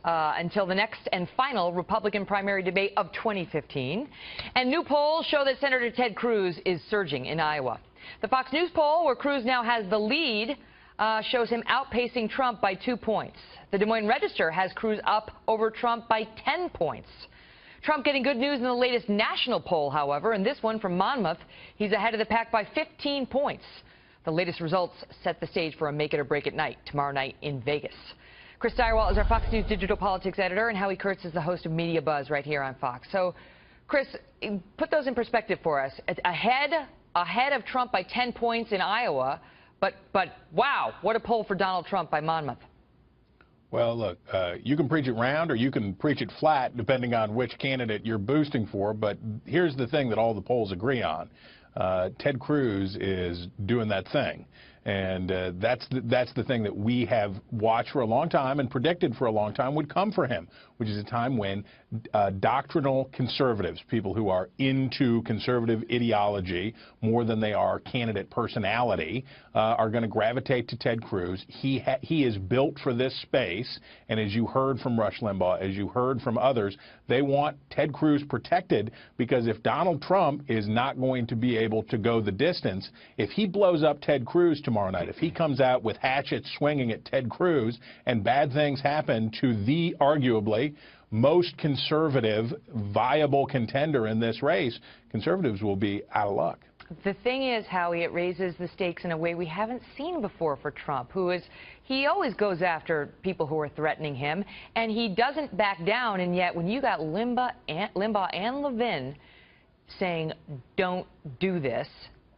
until the next and final Republican primary debate of 2015. And new polls show that Senator Ted Cruz is surging in Iowa. The Fox News poll, where Cruz now has the lead, shows him outpacing Trump by 2 points. The Des Moines Register has Cruz up over Trump by 10 points. Trump getting good news in the latest national poll, however. In this one from Monmouth, he's ahead of the pack by 15 points. The latest results set the stage for a make-it-or-break-it night tomorrow night in Vegas. Chris Steyerwalt is our Fox News digital politics editor, and Howie Kurtz is the host of Media Buzz right here on Fox. So, Chris, put those in perspective for us. It's ahead of Trump by 10 points in Iowa, but wow, what a poll for Donald Trump by Monmouth. Well, look, you can preach it round or you can preach it flat, depending on which candidate you're boosting for. But here's the thing that all the polls agree on. Ted Cruz is doing that thing. And that's the thing that we have watched for a long time and predicted for a long time would come for him, which is a time when doctrinal conservatives, people who are into conservative ideology more than they are candidate personality, are going to gravitate to Ted Cruz. He is built for this space, and as you heard from Rush Limbaugh, as you heard from others, they want Ted Cruz protected, because if Donald Trump is not going to be able to go the distance, if he blows up Ted Cruz tomorrow night, if he comes out with hatchets swinging at Ted Cruz and bad things happen to the arguably most conservative, viable contender in this race, conservatives will be out of luck. The thing is, Howie, it raises the stakes in a way we haven't seen before for Trump, he always goes after people who are threatening him, and he doesn't back down. And yet, when you got Limbaugh and Levin saying, don't do this,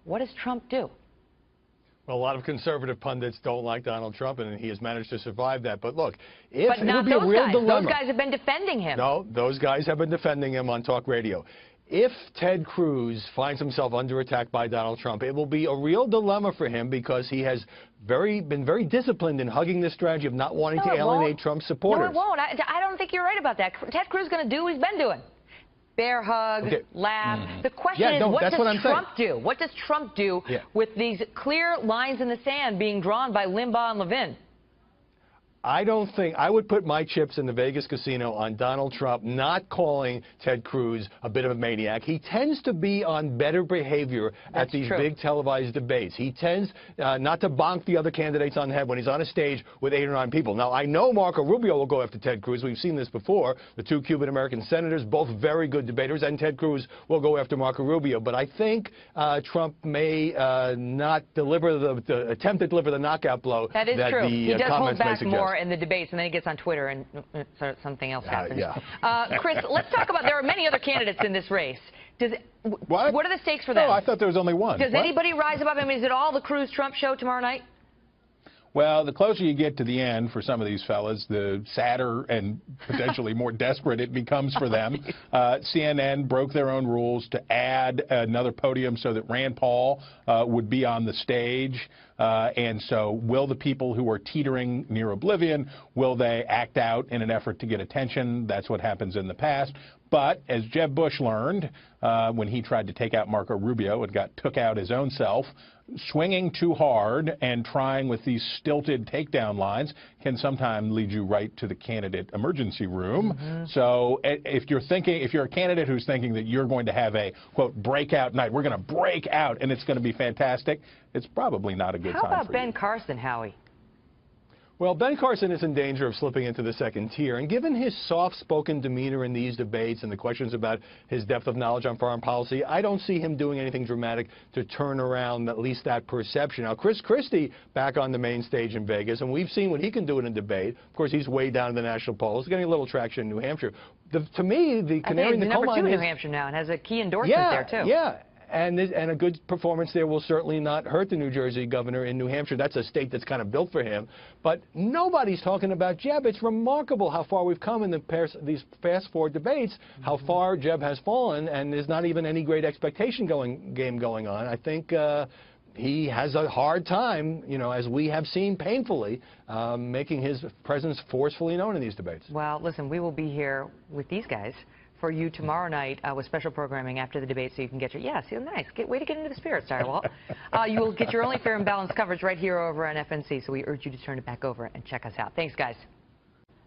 what does Trump do? Well, a lot of conservative pundits don't like Donald Trump, and he has managed to survive that. But look, it would be a real dilemma. Those guys have been defending him. No, those guys have been defending him on talk radio. If Ted Cruz finds himself under attack by Donald Trump, it will be a real dilemma for him, because he has been very disciplined in hugging this strategy of not wanting to alienate Trump's supporters. No, it won't. I don't think you're right about that. Ted Cruz is going to do what he's been doing. Bear hug, laugh. The question is, what does Trump do? What does Trump do with these clear lines in the sand being drawn by Limbaugh and Levin? I would put my chips in the Vegas casino on Donald Trump not calling Ted Cruz a bit of a maniac. He tends to be on better behavior at these big televised debates. He tends not to bonk the other candidates on the head when he's on a stage with 8 or 9 people. Now, I know Marco Rubio will go after Ted Cruz. We've seen this before. The 2 Cuban-American senators, both very good debaters, and Ted Cruz will go after Marco Rubio. But I think Trump may not deliver attempt to deliver the knockout blow that is true. The comments may suggest. More in the debates, and then he gets on Twitter and something else happens. Chris, let's talk about, there are many other candidates in this race. What are the stakes for them? Oh, I thought there was only one. Does anybody rise above him? Is it all the Cruz-Trump show tomorrow night? Well, the closer you get to the end for some of these fellas, the sadder and potentially more desperate it becomes for them. CNN broke their own rules to add another podium so that Rand Paul would be on the stage. And so will the people who are teetering near oblivion, will they act out in an effort to get attention? That's what happens in the past. But as Jeb Bush learned when he tried to take out Marco Rubio and took out his own self, swinging too hard and trying with these stilted takedown lines can sometimes lead you right to the candidate emergency room. So if you're a candidate who's thinking that you're going to have a, quote, breakout night, we're going to break out and it's going to be fantastic, it's probably not a good time for you. How about Ben Carson, Howie? Well, Ben Carson is in danger of slipping into the second tier, and given his soft-spoken demeanor in these debates and the questions about his depth of knowledge on foreign policy, I don't see him doing anything dramatic to turn around at least that perception. Now, Chris Christie back on the main stage in Vegas, and we've seen what he can do in a debate. Of course, he's way down in the national polls, getting a little traction in New Hampshire. To me, the canary in the coal mine is... number 2 in New Hampshire now and has a key endorsement there, too. Yeah. And a good performance there will certainly not hurt the New Jersey governor in New Hampshire. That's a state that's kind of built for him. But nobody's talking about Jeb. It's remarkable how far we've come in these past 4 debates, how far Jeb has fallen, and there's not even any great expectation game going on. I think he has a hard time, as we have seen painfully, making his presence forcefully known in these debates. Well, listen, we will be here with these guys for you tomorrow night with special programming after the debate, so you can get your, nice. Way to get into the spirit, Steyerwalt. You will get your only fair and balanced coverage right here over on FNC, so we urge you to turn it back over and check us out. Thanks, guys.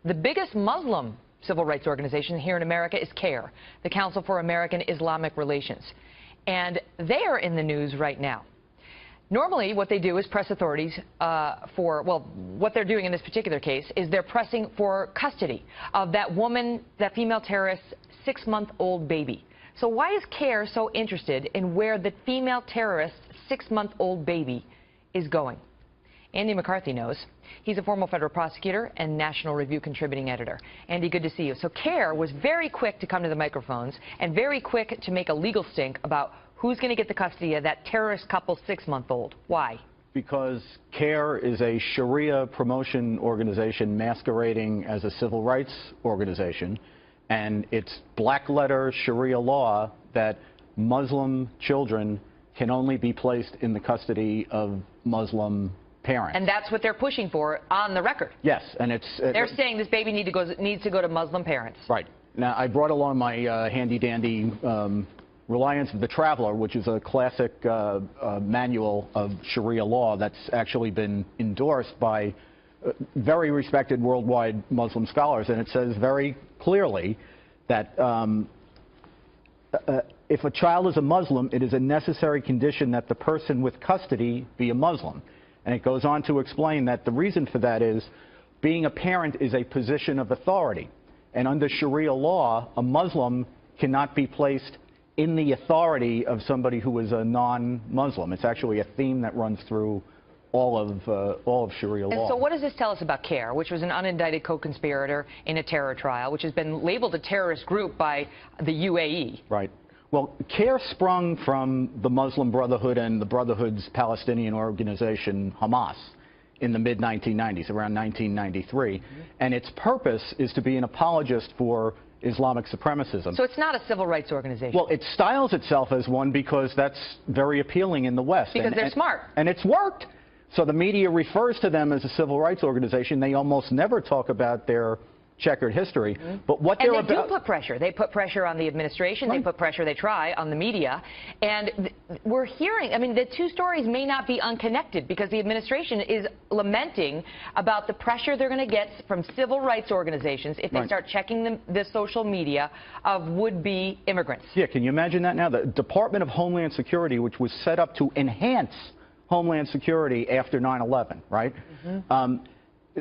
The biggest Muslim civil rights organization here in America is CARE, the Council for American Islamic Relations. And they are in the news right now. Normally, what they do is press authorities what they're doing in this particular case is they're pressing for custody of that woman, that female terrorist's 6-month-old baby. So why is CARE so interested in where the female terrorist's 6-month-old baby is going? Andy McCarthy knows. He's a former federal prosecutor and National Review contributing editor. Andy, good to see you. So CARE was very quick to come to the microphones and very quick to make a legal stink about who's going to get the custody of that terrorist couple's 6-month-old. Why? Because CARE is a Sharia promotion organization masquerading as a civil rights organization, and it's black-letter Sharia law that Muslim children can only be placed in the custody of Muslim parents. And that's what they're pushing for on the record. Yes, and it's... they're saying this baby needs to go to Muslim parents. Right. Now, I brought along my handy-dandy Reliance of the Traveler, which is a classic manual of Sharia law that's actually been endorsed by very respected worldwide Muslim scholars, and it says very clearly that if a child is a Muslim, it is a necessary condition that the person with custody be a Muslim. And it goes on to explain that the reason for that is being a parent is a position of authority. And under Sharia law, a Muslim cannot be placed in the authority of somebody who is a non-Muslim. It's actually a theme that runs through all of Sharia law. And so what does this tell us about CARE, which was an unindicted co-conspirator in a terror trial, which has been labeled a terrorist group by the UAE? Right. Well, CARE sprung from the Muslim Brotherhood and the Brotherhood's Palestinian organization, Hamas, in the mid-1990s, around 1993. And its purpose is to be an apologist for Islamic supremacism. So it's not a civil rights organization? Well, it styles itself as one because that's very appealing in the West. Because they're smart. And it's worked. So the media refers to them as a civil rights organization. They almost never talk about their checkered history. But what they're about... And they do put pressure. They put pressure on the administration. Right. They put pressure, they try, on the media. And we're hearing, I mean, the two stories may not be unconnected because the administration is lamenting about the pressure they're going to get from civil rights organizations if they start checking the social media of would-be immigrants. Yeah, can you imagine that now? The Department of Homeland Security, which was set up to enhance Homeland Security after 9/11, right?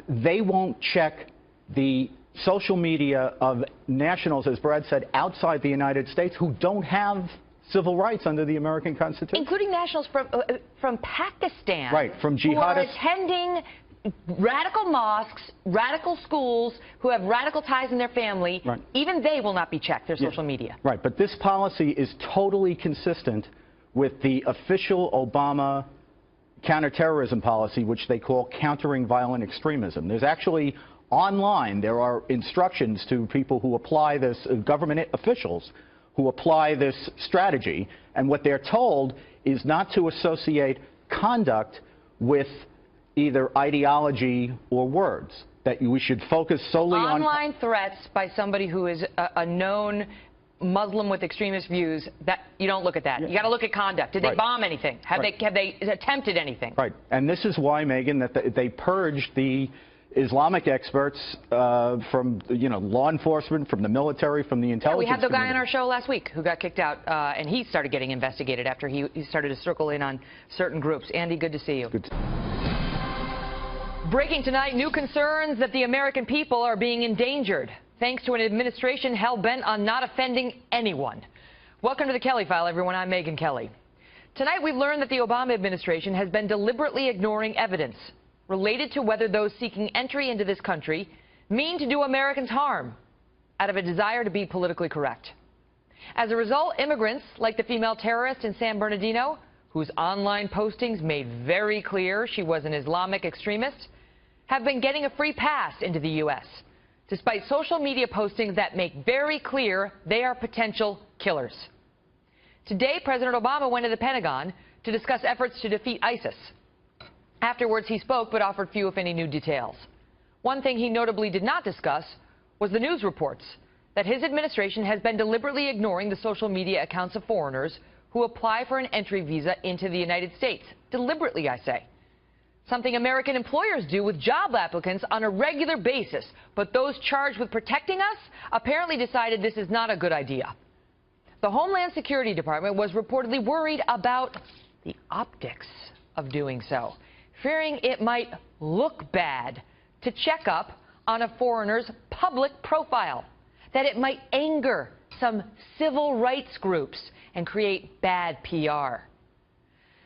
They won't check the social media of nationals, as Brad said, outside the United States who don't have civil rights under the American Constitution. Including nationals from Pakistan. Right, from jihadists. Who are attending radical mosques, radical schools, who have radical ties in their family. Right. Even they will not be checked, their social media. Right, but this policy is totally consistent with the official Obama counterterrorism policy, which they call countering violent extremism. There's actually... Online, there are instructions to people who apply this, government officials who apply this strategy, and what they're told is not to associate conduct with either ideology or words, that we should focus solely on... Online threats by somebody who is a known Muslim with extremist views, that you don't look at that. You got to look at conduct. Did they bomb anything? Have they attempted anything? Right, and this is why, Megyn, that they purged the Islamic experts from, law enforcement, from the military, from the intelligence we had the guy community. on our show last week who got kicked out, and he started getting investigated after he started to circle in on certain groups. Andy, good to see you. Good. Breaking tonight, new concerns that the American people are being endangered, thanks to an administration hell-bent on not offending anyone. Welcome to the Kelly File, everyone. I'm Megyn Kelly. Tonight, we've learned that the Obama administration has been deliberately ignoring evidence related to whether those seeking entry into this country mean to do Americans harm out of a desire to be politically correct. As a result, immigrants like the female terrorist in San Bernardino, whose online postings made very clear she was an Islamic extremist, have been getting a free pass into the U.S., despite social media postings that make very clear they are potential killers. Today, President Obama went to the Pentagon to discuss efforts to defeat ISIS. Afterwards, he spoke but offered few, if any, new details. One thing he notably did not discuss was the news reports that his administration has been deliberately ignoring the social media accounts of foreigners who apply for an entry visa into the United States. Deliberately, I say. something American employers do with job applicants on a regular basis. But those charged with protecting us apparently decided this is not a good idea. The Homeland Security Department was reportedly worried about the optics of doing so, fearing it might look bad to check up on a foreigner's public profile, that it might anger some civil rights groups and create bad PR.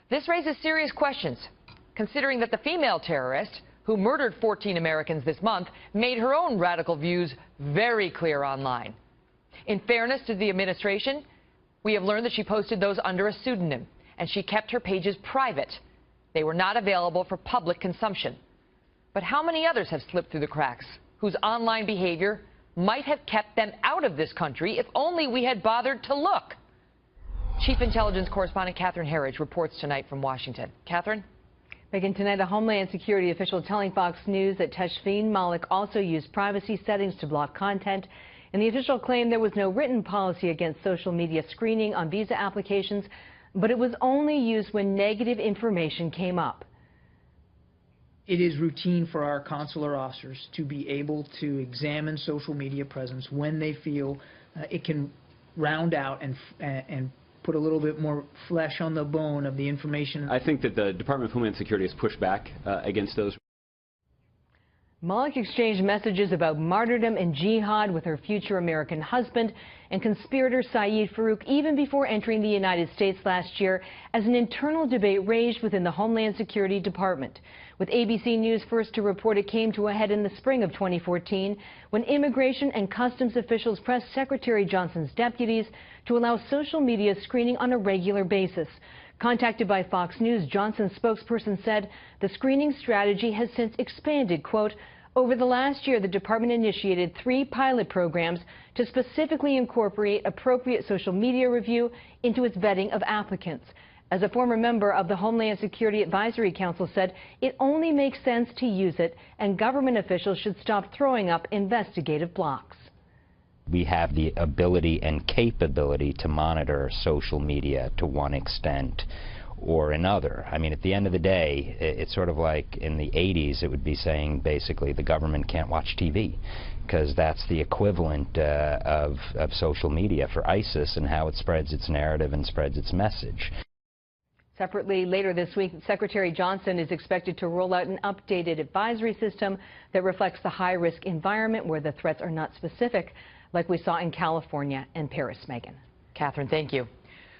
This raises serious questions, considering that the female terrorist who murdered 14 Americans this month made her own radical views very clear online. In fairness to the administration, we have learned that she posted those under a pseudonym, and she kept her pages private. They were not available for public consumption. But how many others have slipped through the cracks, whose online behavior might have kept them out of this country if only we had bothered to look? Chief Intelligence Correspondent Catherine Herridge reports tonight from Washington. Catherine? Megyn, tonight a Homeland Security official telling Fox News that Tashfeen Malik also used privacy settings to block content. And the official claimed there was no written policy against social media screening on visa applications, but it was only used when negative information came up. It is routine for our consular officers to be able to examine social media presence when they feel it can round out and put a little bit more flesh on the bone of the information. I think that the Department of Homeland Security has pushed back against those. Malik exchanged messages about martyrdom and jihad with her future American husband and conspirator Saeed Farook even before entering the United States last year, as an internal debate raged within the Homeland Security Department. With ABC News first to report, it came to a head in the spring of 2014 when Immigration and Customs officials pressed Secretary Johnson's deputies to allow social media screening on a regular basis. Contacted by Fox News, Johnson's spokesperson said the screening strategy has since expanded, quote, over the last year, the department initiated 3 pilot programs to specifically incorporate appropriate social media review into its vetting of applicants. As a former member of the Homeland Security Advisory Council said, it only makes sense to use it, and government officials should stop throwing up investigative blocks. We have the ability and capability to monitor social media to one extent or another. I mean, at the end of the day, it's sort of like in the 80s, it would be saying basically the government can't watch TV, because that's the equivalent of social media for ISIS and how it spreads its narrative and spreads its message. Separately, later this week, Secretary Johnson is expected to roll out an updated advisory system that reflects the high-risk environment where the threats are not specific, like we saw in California and Paris. Megyn. Catherine, thank you.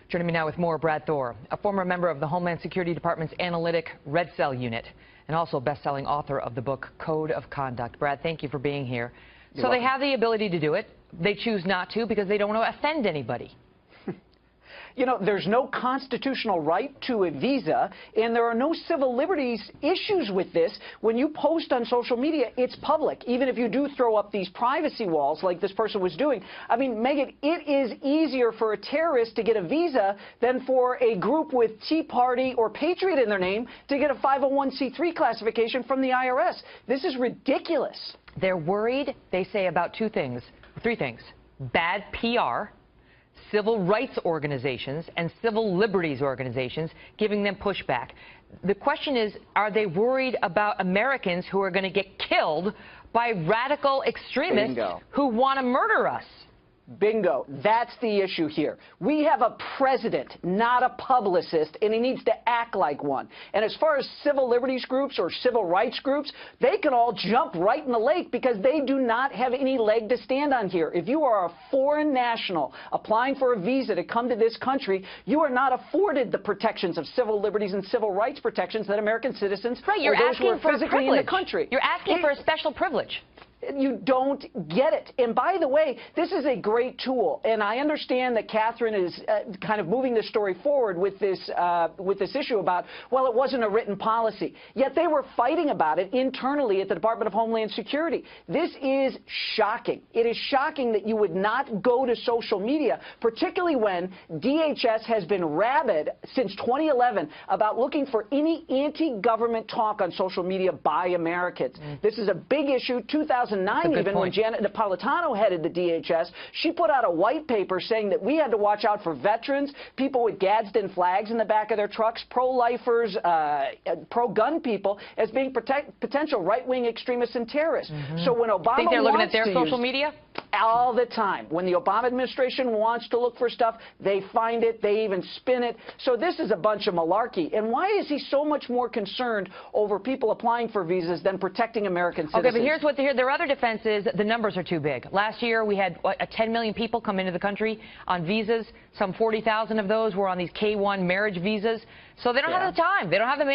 Joining me now with more, Brad Thor, a former member of the Homeland Security Department's Analytic Red Cell Unit and also best-selling author of the book Code of Conduct. Brad, thank you for being here. So they have the ability to do it. They choose not to because they don't want to offend anybody. You know, there's no constitutional right to a visa, and there are no civil liberties issues with this. When you post on social media, it's public, even if you do throw up these privacy walls like this person was doing. I mean, Megyn, it is easier for a terrorist to get a visa than for a group with Tea Party or Patriot in their name to get a 501c3 classification from the IRS. This is ridiculous. They're worried, they say, about 3 things. Bad PR, civil rights organizations, and civil liberties organizations giving them pushback. The question is, are they worried about Americans who are going to get killed by radical extremists who want to murder us? Bingo. That's the issue here. We have a president, not a publicist, and he needs to act like one. And as far as civil liberties groups or civil rights groups, they can all jump right in the lake because they do not have any leg to stand on here. If you are a foreign national applying for a visa to come to this country, you are not afforded the protections of civil liberties and civil rights protections that American citizens you're or those who are asking for physically in the country. You're asking for a special privilege. You don't get it. And by the way, this is a great tool. And I understand that Catherine is kind of moving the story forward with this issue about, well, it wasn't a written policy. Yet they were fighting about it internally at the Department of Homeland Security. This is shocking. It is shocking that you would not go to social media, particularly when DHS has been rabid since 2011 about looking for any anti-government talk on social media by Americans. This is a big issue. 2000 2009, even when Janet Napolitano headed the DHS, she put out a white paper saying that we had to watch out for veterans, people with Gadsden flags in the back of their trucks, pro-lifers, pro-gun people, as being potential right-wing extremists and terrorists. So when Obama think they're looking at their social media? All the time. When the Obama administration wants to look for stuff, they find it, they even spin it. So this is a bunch of malarkey. And why is he so much more concerned over people applying for visas than protecting American citizens? Okay, but here's what their other defense is: the numbers are too big. Last year, we had 10 million people come into the country on visas. Some 40,000 of those were on these K-1 marriage visas. So they don't have the time. They don't have the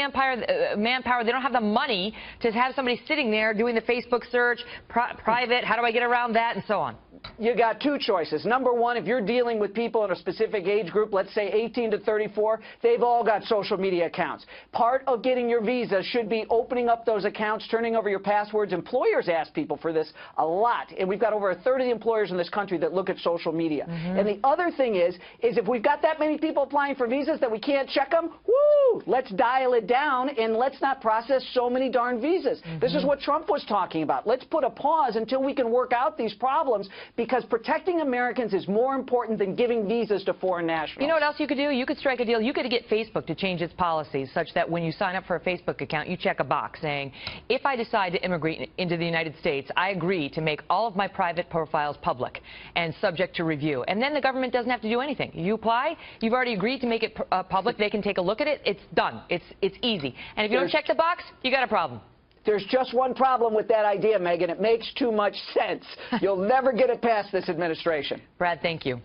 manpower. They don't have the money to have somebody sitting there doing the Facebook search, private, how do I get around that, and so on. You got two choices. Number one, if you're dealing with people in a specific age group, let's say 18 to 34, they've all got social media accounts. Part of getting your visa should be opening up those accounts, turning over your passwords. Employers ask people for this a lot, and we've got over a third of the employers in this country that look at social media. And the other thing is if we've got that many people applying for visas that we can't check them, woo, let's dial it down and let's not process so many darn visas. This is what Trump was talking about. Let's put a pause until we can work out these problems, because protecting Americans is more important than giving visas to foreign nationals. You know what else you could do? You could strike a deal. You could get Facebook to change its policies such that when you sign up for a Facebook account, you check a box saying, if I decide to immigrate into the United States, I agree to make all of my private profiles public and subject to review. And then the government doesn't have to do anything. You apply, you've already agreed to make it public, they can take a look at it, it's done. It's easy. And if you don't check the box, you got a problem. There's just one problem with that idea, Megyn. It makes too much sense. You'll never get it past this administration. Brad, thank you.